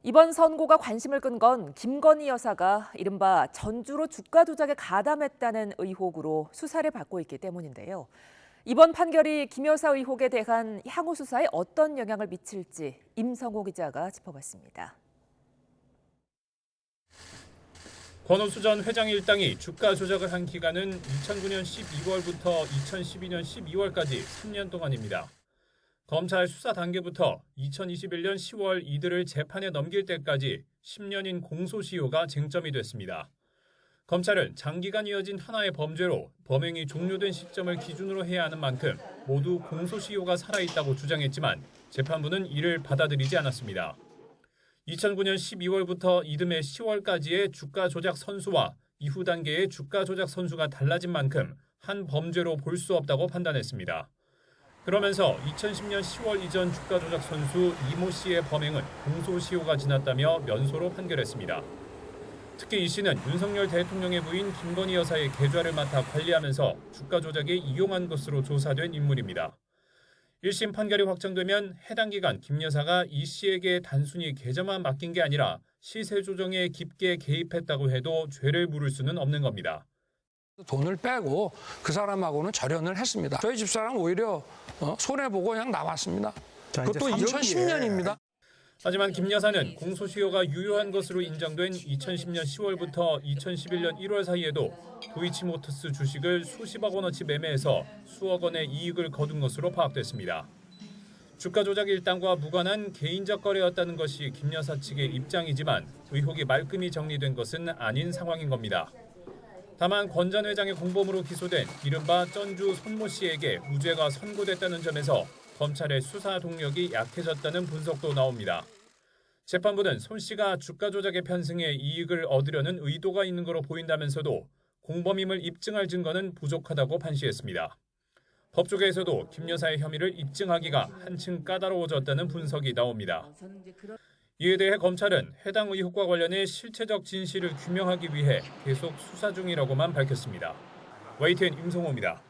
이번 선고가 관심을 끈 건 김건희 여사가 이른바 전주로 주가 조작에 가담했다는 의혹으로 수사를 받고 있기 때문인데요. 이번 판결이 김 여사 의혹에 대한 향후 수사에 어떤 영향을 미칠지 임성호 기자가 짚어봤습니다. 권오수 전 회장 일당이 주가 조작을 한 기간은 2009년 12월부터 2012년 12월까지 3년 동안입니다. 검찰 수사 단계부터 2021년 10월 이들을 재판에 넘길 때까지 10년인 공소시효가 쟁점이 됐습니다. 검찰은 장기간 이어진 하나의 범죄로 범행이 종료된 시점을 기준으로 해야 하는 만큼 모두 공소시효가 살아있다고 주장했지만 재판부는 이를 받아들이지 않았습니다. 2009년 12월부터 이듬해 10월까지의 주가 조작 선수와 이후 단계의 주가 조작 선수가 달라진 만큼 한 범죄로 볼 수 없다고 판단했습니다. 그러면서 2010년 10월 이전 주가 조작 선수 이모 씨의 범행은 공소시효가 지났다며 면소로 판결했습니다. 특히 이 씨는 윤석열 대통령의 부인 김건희 여사의 계좌를 맡아 관리하면서 주가 조작에 이용한 것으로 조사된 인물입니다. 1심 판결이 확정되면 해당 기간 김 여사가 이 씨에게 단순히 계좌만 맡긴 게 아니라 시세 조정에 깊게 개입했다고 해도 죄를 물을 수는 없는 겁니다. 돈을 빼고 그 사람하고는 절연을 했습니다. 저희 집사람 오히려 손해보고 그냥 나왔습니다. 그것도 2010년입니다. 하지만 김 여사는 공소시효가 유효한 것으로 인정된 2010년 10월부터 2011년 1월 사이에도 도이치모터스 주식을 수십억 원어치 매매해서 수억 원의 이익을 거둔 것으로 파악됐습니다. 주가 조작 일당과 무관한 개인적 거래였다는 것이 김 여사 측의 입장이지만 의혹이 말끔히 정리된 것은 아닌 상황인 겁니다. 다만 권 전 회장의 공범으로 기소된 이른바 전주 손모 씨에게 무죄가 선고됐다는 점에서 검찰의 수사 동력이 약해졌다는 분석도 나옵니다. 재판부는 손 씨가 주가 조작에 편승해 이익을 얻으려는 의도가 있는 것으로 보인다면서도 공범임을 입증할 증거는 부족하다고 판시했습니다. 법조계에서도 김 여사의 혐의를 입증하기가 한층 까다로워졌다는 분석이 나옵니다. 이에 대해 검찰은 해당 의혹과 관련해 실체적 진실을 규명하기 위해 계속 수사 중이라고만 밝혔습니다. YTN 임성호입니다.